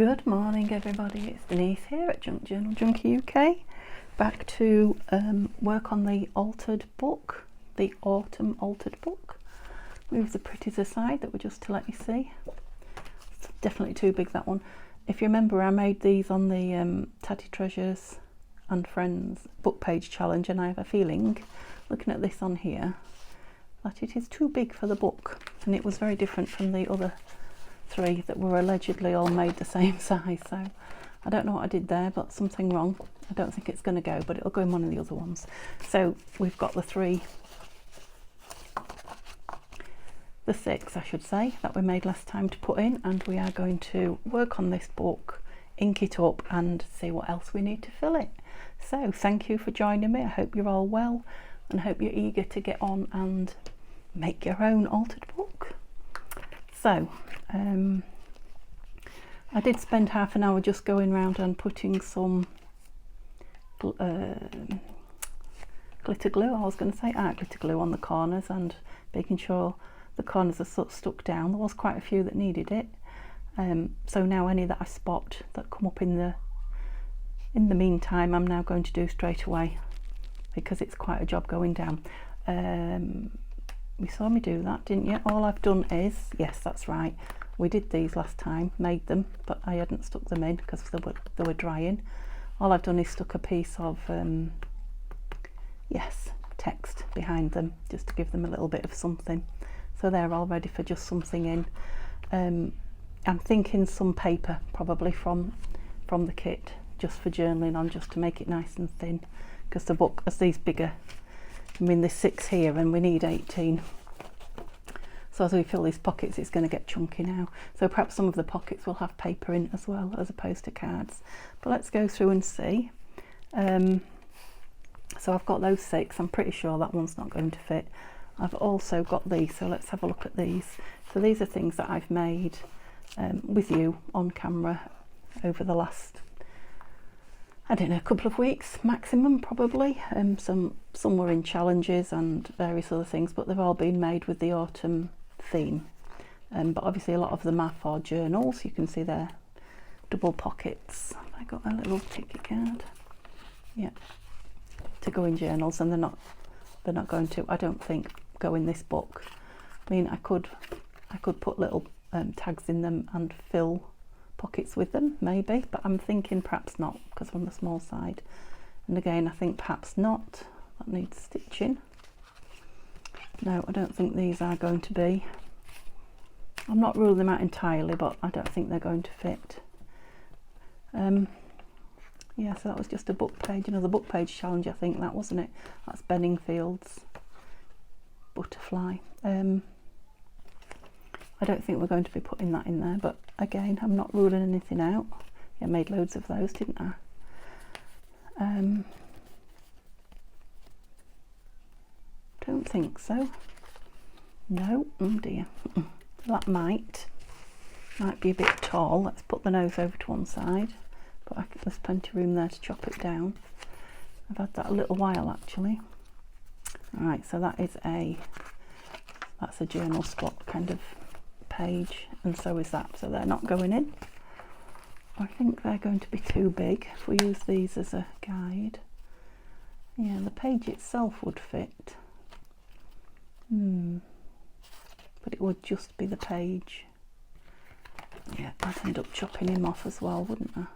Good morning everybody, it's Denise here at Junk Journal Junkie UK, back to work on the altered book, the autumn altered book. Move the pretties aside, that were just to let you see. It's definitely too big, that one. If you remember, I made these on the Tatty Treasures and Friends book page challenge, and I have a feeling, looking at this on here, that it is too big for the book, and it was very different from the other three that were allegedly all made the same size. So I don't know what I did there, but something wrong. I don't think it's going to go, but it'll go in one of the other ones. So we've got the six I should say, that we made last time to put in, and we are going to work on this book, ink it up and see what else we need to fill it. So thank you for joining me. I hope you're all well and hope you're eager to get on and make your own altered book. So I did spend half an hour just going around and putting some glitter glue, glitter glue on the corners, and making sure the corners are sort of stuck down. There was quite a few that needed it, so now any that I spot that come up in the meantime, I'm now going to do straight away, because it's quite a job going down. You saw me do that, didn't you? All I've done is, yes, that's right, we did these last time, made them, but I hadn't stuck them in because they were drying. All I've done is stuck a piece of text behind them, just to give them a little bit of something, so they're all ready for just something in. I'm thinking some paper probably from the kit, just for journaling on, just to make it nice and thin, because the book, as these bigger, I mean there's 6 here and we need 18, so as we fill these pockets it's going to get chunky now, so perhaps some of the pockets will have paper in as well as opposed to cards. But let's go through and see. So I've got those 6, I'm pretty sure that one's not going to fit. I've also got these, so let's have a look at these. So these are things that I've made with you on camera over the last, I don't know, a couple of weeks maximum probably. Some were in challenges and various other things, but they've all been made with the autumn theme. But obviously a lot of them are for journals. You can see they're double pockets. I got a little ticket card, yeah, to go in journals, and they're not going to, I don't think, go in this book. I mean, I could put little tags in them and fill pockets with them maybe, but I'm thinking perhaps not, because I'm on the small side, and again I think perhaps not, that needs stitching. No, I don't think these are going to be, I'm not ruling them out entirely, but I don't think they're going to fit. Yeah, so that was just a book page, another book page challenge, I think that, wasn't it? That's Benningfield's butterfly. I don't think we're going to be putting that in there, but again, I'm not ruling anything out. Yeah, I made loads of those, didn't I? Don't think so. No, oh dear. That might be a bit tall. Let's put the nose over to one side, but there's plenty of room there to chop it down. I've had that a little while actually. Alright, so that's a journal spot kind of page, and so is that, so they're not going in. I think they're going to be too big if we use these as a guide. Yeah, the page itself would fit, but it would just be the page. Yeah, I'd end up chopping him off as well, wouldn't I?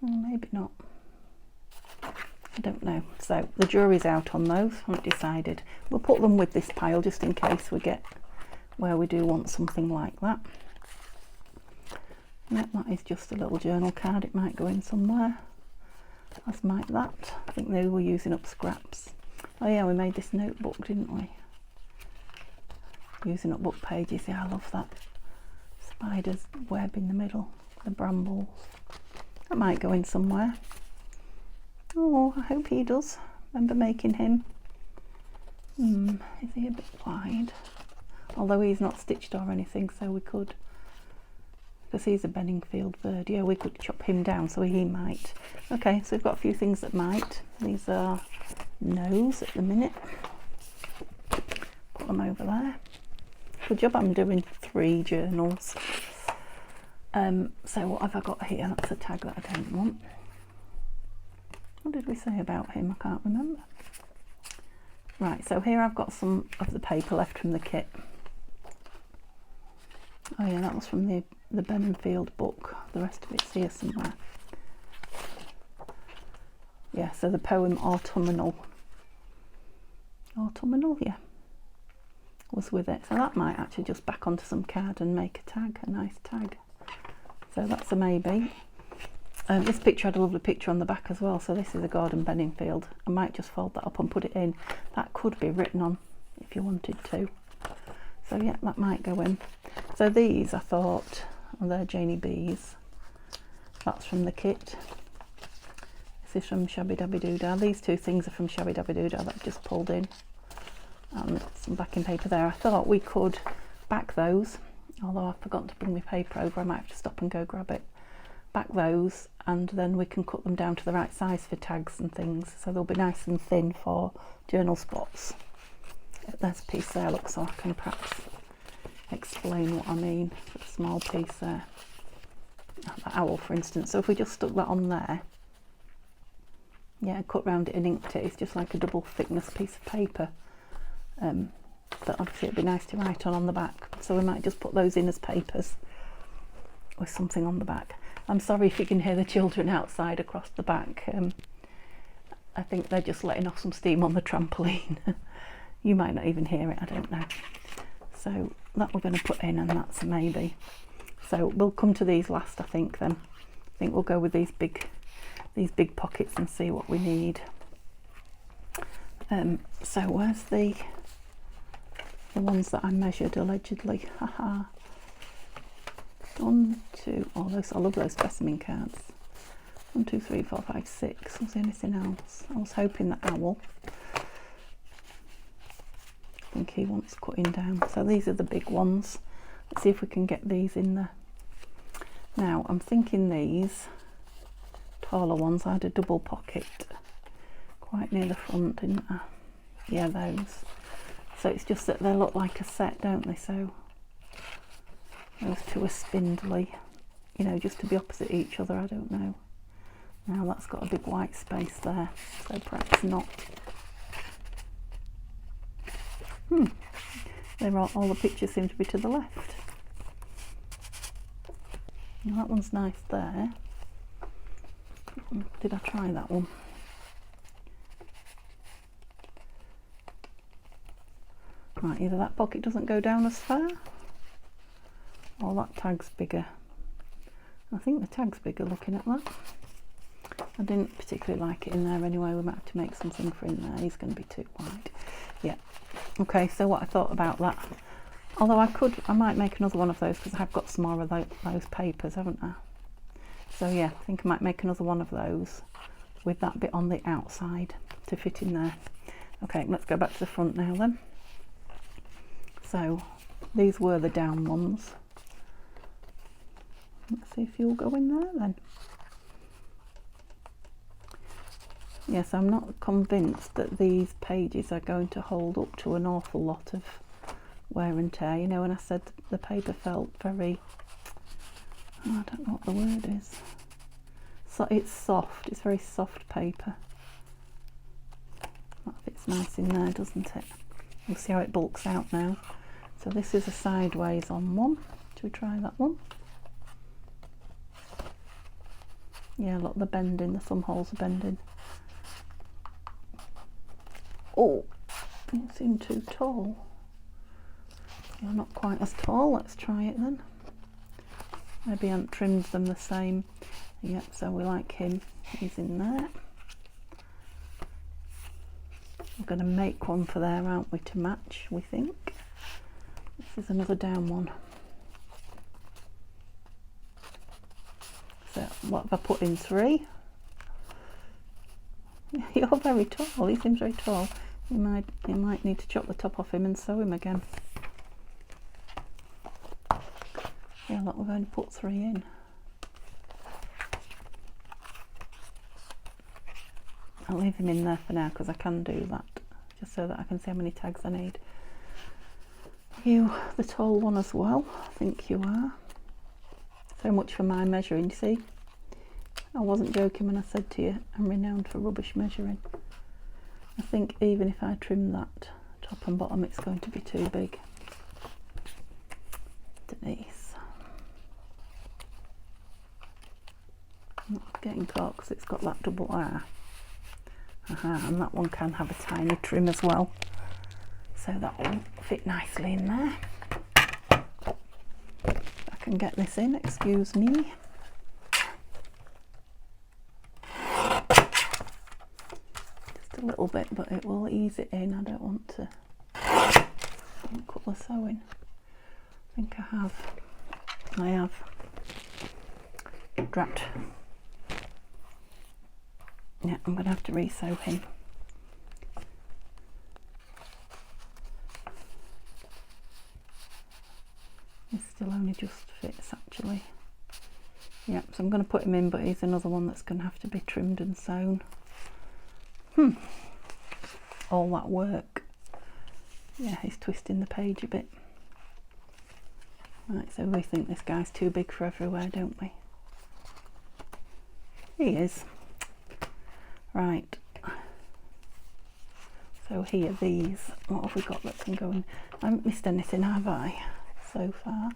Maybe not, I don't know. So the jury's out on those, I haven't decided. We'll put them with this pile just in case we get where we do want something like that. Yeah, that is just a little journal card, it might go in somewhere, as might that. I think they were using up scraps. Oh yeah, we made this notebook, didn't we? Using up book pages. Yeah, I love that spider's web in the middle, the brambles. That might go in somewhere. Oh, I hope he does. Remember making him. Is he a bit wide? Although he's not stitched or anything, so we could, because he's a Benningfield bird, yeah, we could chop him down, so he might. Okay, so we've got a few things that might. These are no's at the minute. Put them over there. Good job I'm doing 3 journals. So what have I got here? That's a tag that I don't want. What did we say about him? I can't remember. Right, so here I've got some of the paper left from the kit. Oh yeah, that was from the Benenfield book. The rest of it's here somewhere. Yeah, so the poem Autumnal, yeah, was with it. So that might actually just back onto some card and make a tag, a nice tag. So that's a maybe. This picture had a lovely picture on the back as well. So this is a Gordon Benenfield. I might just fold that up and put it in. That could be written on if you wanted to. So yeah, that might go in. So these I thought, oh, they're Janie B's. That's from the kit. This is from Shabby Dabby Doodah. These two things are from Shabby Dabby Doodah that I've just pulled in. And some backing paper there. I thought we could back those, although I've forgotten to bring my paper over. I might have to stop and go grab it. Back those, and then we can cut them down to the right size for tags and things, so they'll be nice and thin for journal spots. There's a piece there, look, so I can perhaps explain what I mean. A small piece there, that owl for instance. So if we just stuck that on there, yeah, cut round it and inked it, it's just like a double thickness piece of paper. But obviously it'd be nice to write on the back, so we might just put those in as papers with something on the back. I'm sorry if you can hear the children outside across the back. I think they're just letting off some steam on the trampoline. You might not even hear it, I don't know. So that we're going to put in, and that's a maybe. So we'll come to these last, I think. Then I think we'll go with these big pockets and see what we need. So where's the ones that I measured allegedly? Haha. 1, 2, oh those, I love those specimen cards. 1, 2, 3, 4, 5, 6. Was there anything else? I was hoping that owl. I think he wants cutting down. So these are the big ones. Let's see if we can get these in there. Now I'm thinking these taller ones, I had a double pocket quite near the front, didn't I? Yeah, those. So it's just that they look like a set, don't they? So those two are spindly, you know, just to be opposite each other. I don't know. Now that's got a big white space there, so perhaps not. All the pictures seem to be to the left. Now that one's nice there. Did I try that one? Right, either that pocket doesn't go down as far, or that tag's bigger. I think the tag's bigger looking at that. I didn't particularly like it in there anyway. We might have to make something for in there. He's going to be too wide. Yeah. Okay, so what I thought about that, although I might make another one of those because I've got some more of those papers, haven't I? So yeah, I think I might make another one of those with that bit on the outside to fit in there. Okay, let's go back to the front now then. So these were the down ones. Let's see if you'll go in there then. Yes, I'm not convinced that these pages are going to hold up to an awful lot of wear and tear. You know, when I said the paper felt very, oh, I don't know what the word is. So it's soft, it's very soft paper. That fits nice in there, doesn't it? We'll see how it bulks out now. So this is a sideways on one. Should we try that one? Yeah, look, the bending, the thumb holes are bending. Oh, you seem too tall. You're not quite as tall. Let's try it then. Maybe I haven't trimmed them the same. Yep, so we like him. He's in there. We're going to make one for there, aren't we, to match, we think. This is another down one. So what have I put in? 3? You're very tall. He seems very tall. You might need to chop the top off him and sew him again. Yeah, look, we've only put 3 in. I'll leave him in there for now because I can do that, just so that I can see how many tags I need. You, the tall one as well, I think you are. So much for my measuring, see? I wasn't joking when I said to you I'm renowned for rubbish measuring. I think even if I trim that top and bottom, it's going to be too big. Denise. I'm not getting caught because it's got that double R. And that one can have a tiny trim as well. So that will fit nicely in there. I can get this in, excuse me. Just a little bit, but it will ease it in. I don't want to cut the sewing. I think I have dropped. Yeah, I'm going to have to re-sew him. This still only just fits actually. Yeah, so I'm going to put him in, but he's another one that's going to have to be trimmed and sewn. All that work. Yeah, he's twisting the page a bit. Right, so we think this guy's too big for everywhere, don't we? He is. Right. So here, these, what have we got that can go in? I haven't missed anything, have I, so far?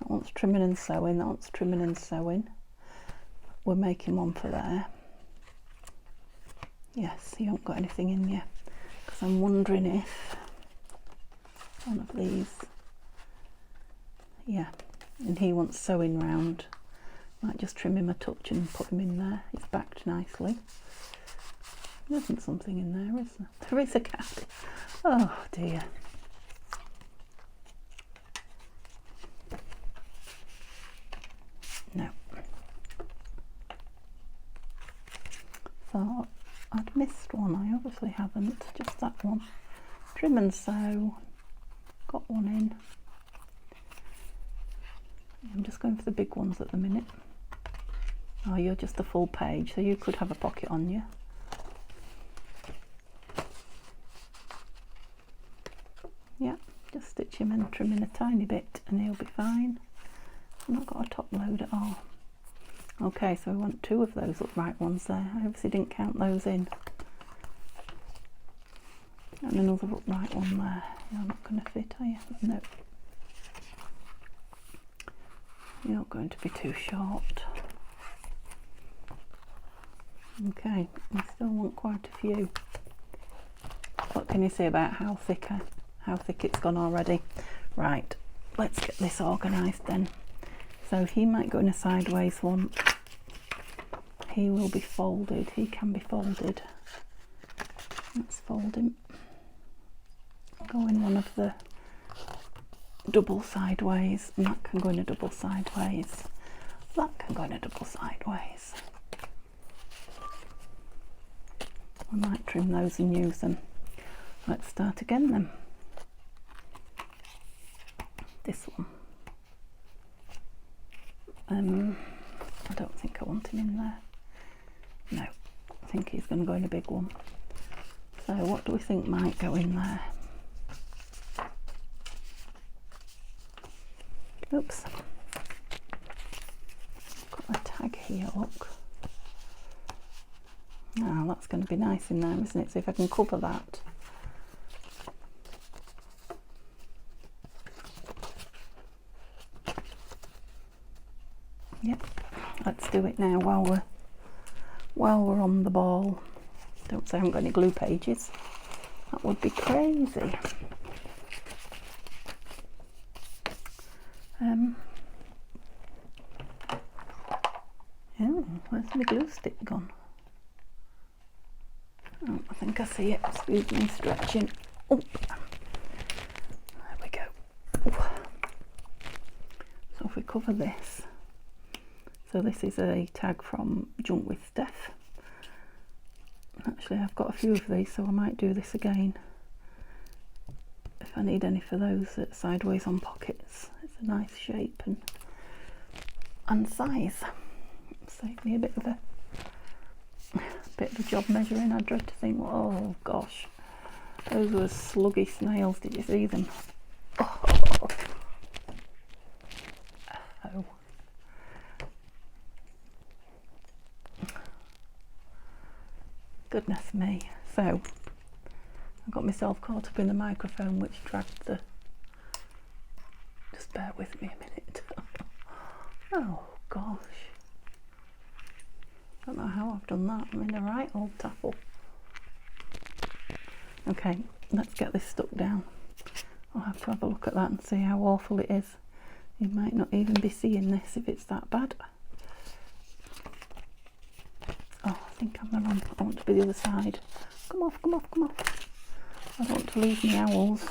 That one's trimming and sewing, that one's trimming and sewing. We're making one for there. Yes, you haven't got anything in yet. Because I'm wondering if one of these, yeah, and he wants sewing round. Might just trim him a touch and put him in there. It's backed nicely. There isn't something in there, is there? There is a cat. Oh dear. No. Thought I'd missed one. I obviously haven't. Just that one. Trim and sew. Got one in. I'm just going for the big ones at the minute. Oh, you're just a full page, so you could have a pocket on you. Yeah, just stitch him and trim in a tiny bit and he'll be fine. I've not got a top load at all. Okay, so we want two of those upright ones there. I obviously didn't count those in. And another upright one there. You're not going to fit, are you? No. You're not going to be too short. Okay, we still want quite a few. What can you say about how thick it's gone already? Right, let's get this organised then. So he might go in a sideways one. He will be folded. He can be folded. Let's fold him. Go in one of the double sideways, and that can go in a double sideways. That can go in a double sideways. I might trim those and use them. Let's start again then. This one. I don't think I want him in there. No, I think he's going to go in a big one. So what do we think might go in there? Oops. Got a tag here, look. Now that's going to be nice in there, isn't it? So if I can cover that. Yep, let's do it now while we're on the ball. Don't say I haven't got any glue pages. That would be crazy. Oh, where's my glue stick gone? Oh, I think I see it. Excuse me, stretching. Oh, there we go. Oh. So if we cover this, so this is a tag from Jump with Steph. Actually, I've got a few of these, so I might do this again if I need any for those sideways on pockets. It's a nice shape and size. Save me a bit of a job measuring. I dread to think, oh gosh, those were sluggy snails. Did you see them? Oh. Goodness me. So I got myself caught up in the microphone, which dragged the... Just bear with me a minute. Oh gosh. Don't know how I've done that. I'm in a right old taffle. Okay, let's get this stuck down. I'll have to have a look at that and see how awful it is. You might not even be seeing this if it's that bad. Oh, I think I'm the wrong... I want to be the other side. Come off, come off, come off. I don't want to lose my owls.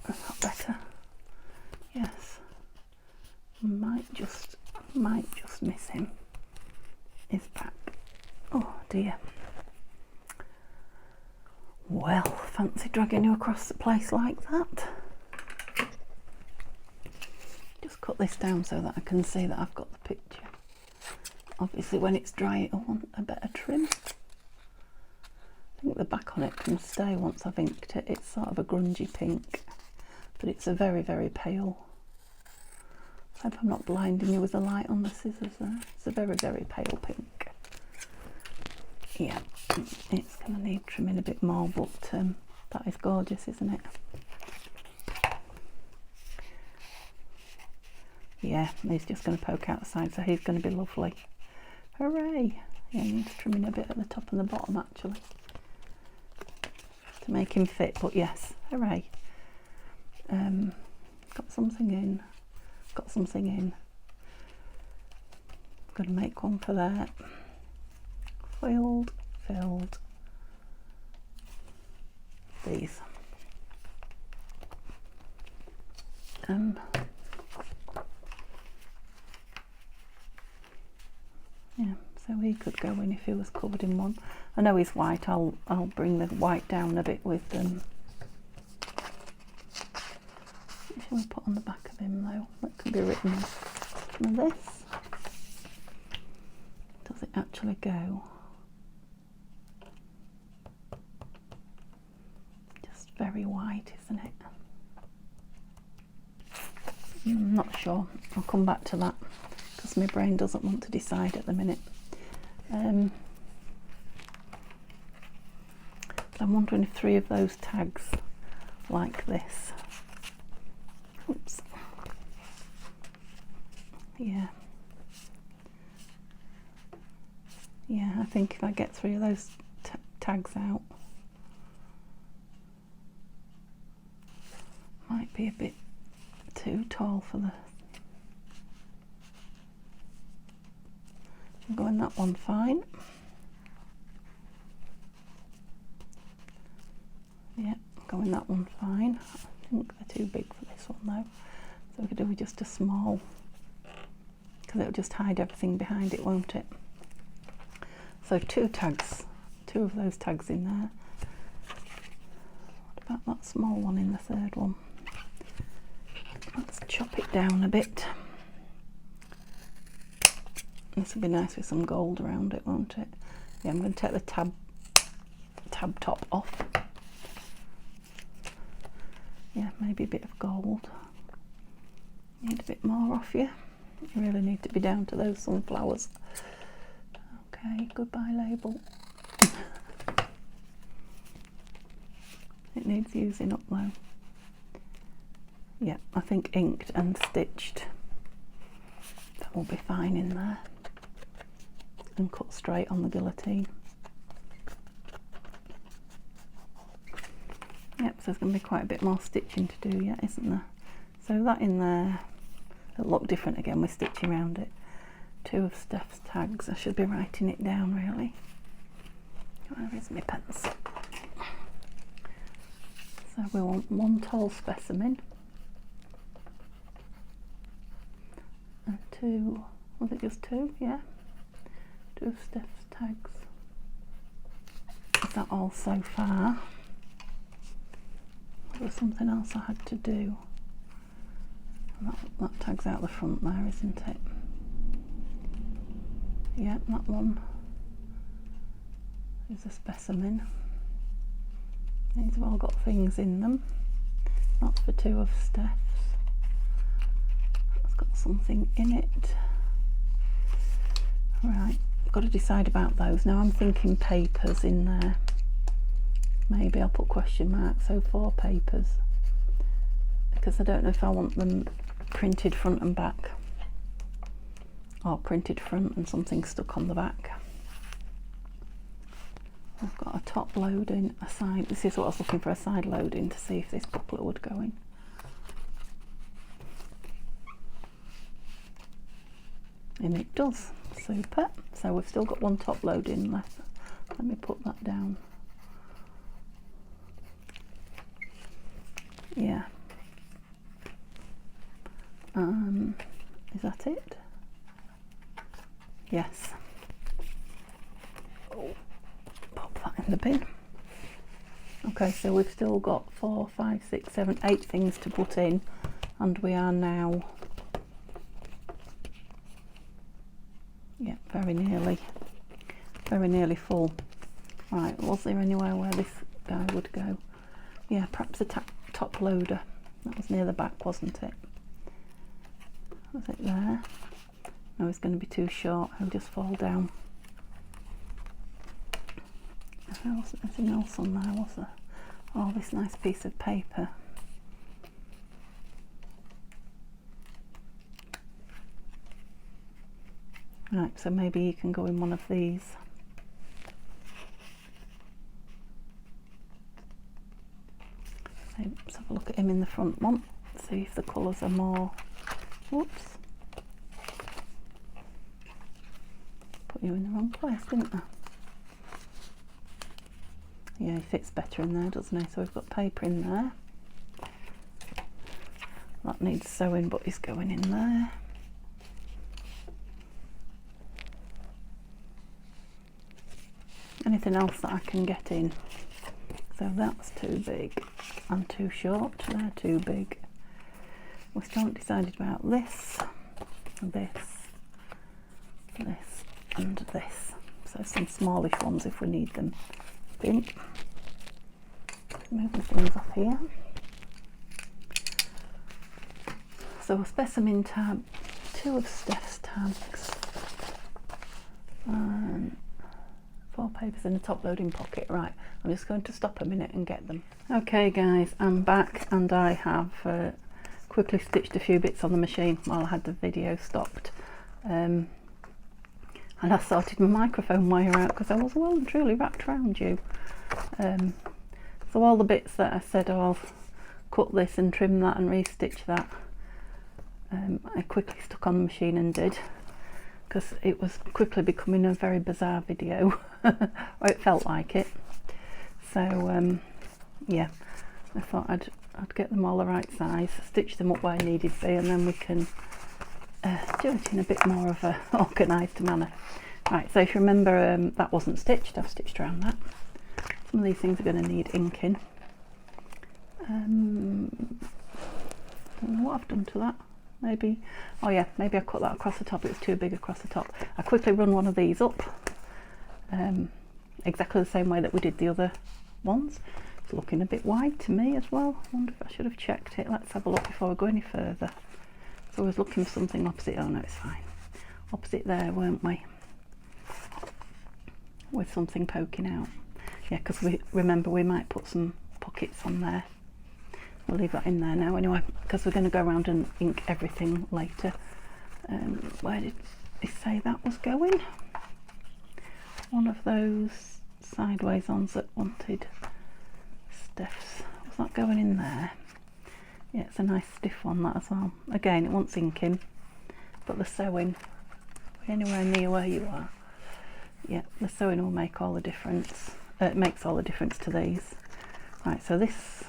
Is that better? Yes. Might just miss him. He's back. Oh dear. Well, fancy dragging you across the place like that. Just cut this down so that I can see that I've got the picture. Obviously when it's dry I want a better trim. I think the back on it can stay once I've inked it. It's sort of a grungy pink, but it's a very, very pale. I hope I'm not blinding you with the light on the scissors there. It's a very, very pale pink. Yeah, it's going to need trimming a bit more, but that is gorgeous, isn't it? Yeah, he's just going to poke out the side, so he's going to be lovely. Hooray! Yeah, he needs trimming a bit at the top and the bottom actually to make him fit, but yes, hooray. Got something in. Got something in. I'm going to make one for that. Filled. These. Yeah, so he could go in if he was covered in one. I know he's white. I'll bring the white down a bit with them. What shall we put on the back of him though? That could be written on this. Does it actually go? Just very white, isn't it? I'm not sure. I'll come back to that because my brain doesn't want to decide at the minute. I'm wondering if 3 of those tags like this. Oops. Yeah. Yeah, I think if I get 3 of those tags out, might be a bit too tall for the... I'm going that one fine. Yeah, going that one fine. I think they're too big for this one though, so we could do with just a small, because it'll just hide everything behind it, won't it? So 2 tags, 2 of those tags in there. What about that small one in the 3rd one? Let's chop it down a bit. This will be nice with some gold around it, won't it? Yeah, I'm going to take the tab top off. Yeah, maybe a bit of gold. Need a bit more off you. You really need to be down to those sunflowers. Okay, goodbye label. It needs using up though. Yeah, I think inked and stitched. That will be fine in there. And cut straight on the guillotine. Yep, so there's going to be quite a bit more stitching to do yet, isn't there? So that in there, it'll look different again with stitching around it. 2 of Steph's tags. I should be writing it down really. Where is my pencil? So we want 1 tall specimen. And 2, was it just 2? Yeah. 2 of Steph's tags. Is that all so far? There was something else I had to do. And that tag's out the front there, isn't it? Yeah, that one is a specimen. These have all got things in them. That's for 2 of Steph's. got something in it. Right, got to decide about those. Now I'm thinking papers in there. Maybe I'll put question marks, so 4 papers, because I don't know if I want them printed front and back, or printed front and something stuck on the back. I've got a top loading, a side, this is what I was looking for, a side loading, to see if this booklet would go in. And it does. Super. So we've still got one top loading left. Let me put that down. Yeah. Is that it? Yes. Oh, pop that in the bin. Okay, so we've still got 4, 5, 6, 7, 8 things to put in, and we are now, yeah, very nearly full. Right, was there anywhere where this guy would go? Yeah, perhaps a top loader. That was near the back, wasn't it? Was it there? No, it's going to be too short. He'll just fall down. There wasn't anything else on there, was there? Oh, this nice piece of paper. Right, so maybe you can go in one of these. Let's have a look at him in the front one, see if the colours are more. Whoops. Put you in the wrong place, didn't I? Yeah, he fits better in there, doesn't he? So we've got paper in there. That needs sewing, but he's going in there. Anything else that I can get in? So that's too big and too short. They're too big. We still haven't decided about this, this, and this. So some smallish ones if we need them. Bin. Moving things off here. So a specimen tab, 2 of Steph's tags, and 4 papers in a top loading pocket. Right, I'm just going to stop a minute and get them. Okay guys, I'm back, and I have quickly stitched a few bits on the machine while I had the video stopped. And I sorted my microphone wire out because I was well and truly wrapped around you. So all the bits that I said, oh, I'll cut this and trim that and restitch that, I quickly stuck on the machine and did, because it was quickly becoming a very bizarre video, or it felt like it. So yeah, I thought I'd get them all the right size, stitch them up where I needed to be, and then we can do it in a bit more of a organised manner. Right, so if you remember, that wasn't stitched, I've stitched around that. Some of these things are going to need inking. Don't know what I've done to that. Maybe, oh yeah, maybe I cut that across the top, it was too big across the top. I quickly run one of these up, exactly the same way that we did the other ones. It's looking a bit wide to me as well. I wonder if I should have checked it. Let's have a look before we go any further. So I was looking for something opposite, oh no, it's fine. Opposite there, weren't we? With something poking out. Yeah, because we remember we might put some pockets on there. We'll leave that in there now anyway, because we're going to go around and ink everything later. Where did it say that was going? One of those sideways ons that wanted Steph's. Was that going in there? Yeah, it's a nice stiff one, that as well. Again, it wants inking, but the sewing, anywhere near where you are. Yeah, the sewing will make all the difference. It makes all the difference to these. Right, so this,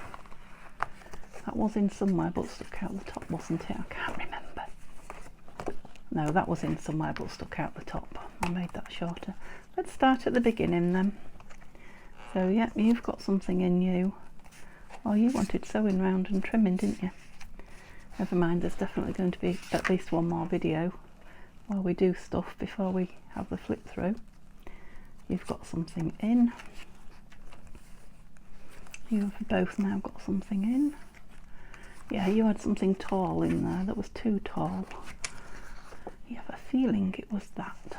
that was in somewhere but stuck out the top, wasn't it? I can't remember. No, that was in somewhere but stuck out the top. I made that shorter. Let's start at the beginning then. So yeah, you've got something in you. Oh, you wanted sewing round and trimming, didn't you? Never mind, there's definitely going to be at least one more video while we do stuff before we have the flip through. You've got something in. You have both now got something in. Yeah, you had something tall in there that was too tall. You have a feeling it was that.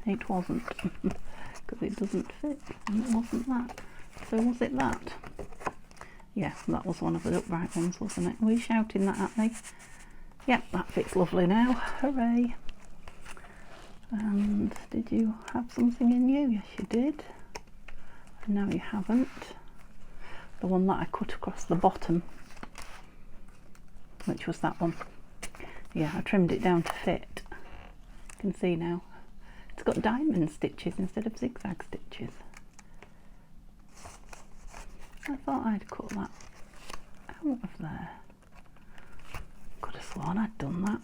It wasn't, because it doesn't fit, and it wasn't that. So was it that? Yeah, that was one of the upright ones, wasn't it? Were you shouting that at me? Yep, that fits lovely now. Hooray! And did you have something in you? Yes, you did. And now you haven't. The one that I cut across the bottom, which was that one. Yeah, I trimmed it down to fit. You can see now. It's got diamond stitches instead of zigzag stitches. I thought I'd cut that out of there. Could have sworn I'd done that.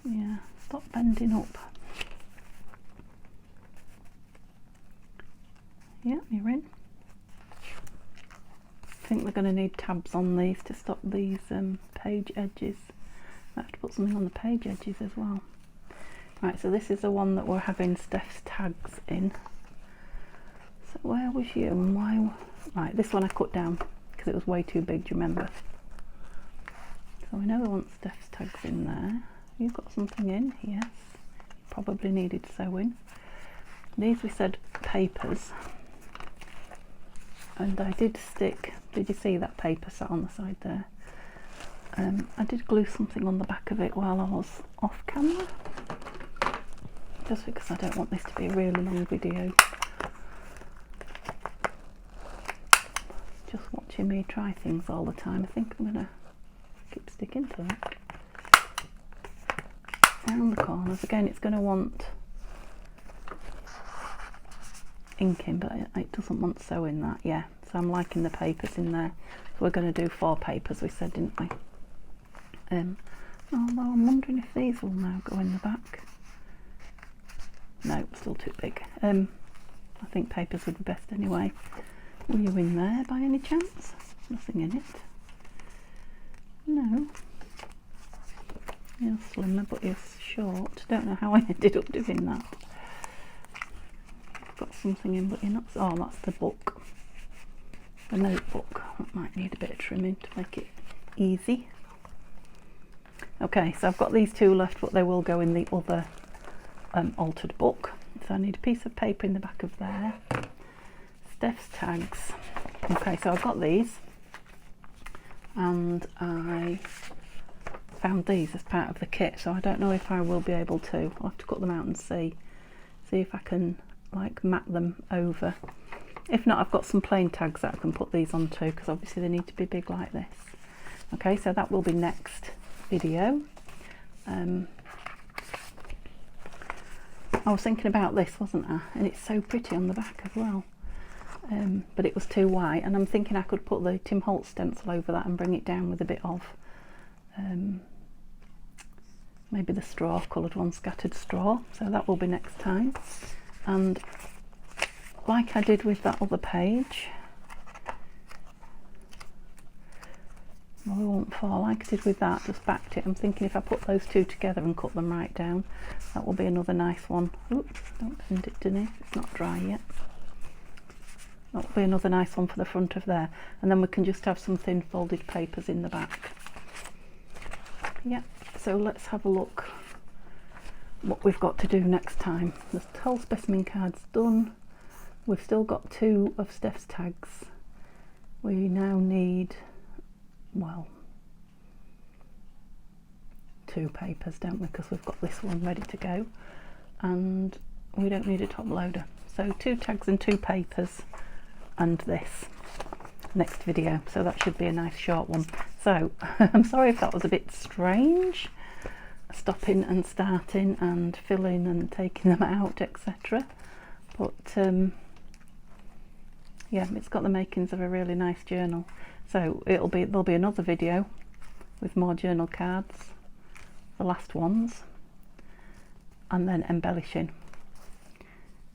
Yeah, stop bending up. Yeah, you're in. I think we're going to need tabs on these to stop these page edges. I have to put something on the page edges as well. Right, so this is the one that we're having Steph's tags in. So where was you and why? Right, this one I cut down because it was way too big, do you remember? So we know we want Steph's tags in there. You've got something in, yes. Probably needed sewing. These we said papers. And I did stick, did you see that paper sat on the side there? I did glue something on the back of it while I was off camera. Just because I don't want this to be a really long video. Just watching me try things all the time. I think I'm going to keep sticking to it. Down the corners. Again, it's going to want inking, but it doesn't want sewing that. Yeah, so I'm liking the papers in there. So we're going to do 4 papers, we said, didn't we? Although I'm wondering if these will now go in the back. No, still too big. I think papers would be best anyway. Were you in there by any chance? Nothing in it. No. You're slimmer, but you're short. Don't know how I ended up doing that. Got something in, but you're not. Oh, that's the book. The notebook. That might need a bit of trimming to make it easy. Okay, so I've got these 2 left, but they will go in the other altered book. So I need a piece of paper in the back of there. Steph's tags. Okay, so I've got these, and I found these as part of the kit. So I don't know if I will be able to. I'll have to cut them out and see if I can like mat them over. If not, I've got some plain tags that I can put these onto, because obviously they need to be big like this. Okay, so that will be next video. I was thinking about this, wasn't I? And it's so pretty on the back as well. But it was too white, and I'm thinking I could put the Tim Holtz stencil over that and bring it down with a bit of maybe the straw, coloured one, scattered straw. So that will be next time. And like I did with that other page, well, we won't fall. Like I did with that, just backed it. I'm thinking if I put those 2 together and cut them right down, that will be another nice one. Oops, don't bend it, Denise, it's not dry yet. That will be another nice one for the front of there. And then we can just have some thin folded papers in the back. Yeah, so let's have a look what we've got to do next time. The whole specimen card's done. We've still got 2 of Steph's tags. We now need, well, 2 papers, don't we, because we've got this one ready to go, and we don't need a top loader. So 2 tags and 2 papers, and this next video. So that should be a nice short one. So I'm sorry if that was a bit strange, stopping and starting and filling and taking them out, etc. But yeah, it's got the makings of a really nice journal. So there'll be another video with more journal cards, the last ones, and then embellishing.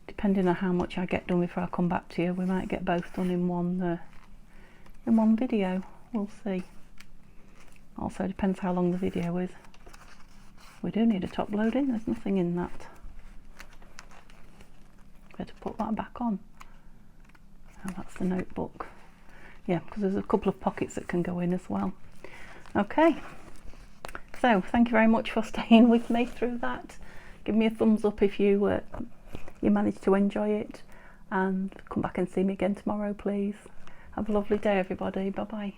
Depending on how much I get done before I come back to you, we might get both done in one video. We'll see. Also depends how long the video is. We do need a top loading. There's nothing in that. Better put that back on. Oh, that's the notebook. Yeah, because there's a couple of pockets that can go in as well. Okay, so thank you very much for staying with me through that. Give me a thumbs up if you managed to enjoy it, and come back and see me again tomorrow, please. Have a lovely day, everybody. Bye bye.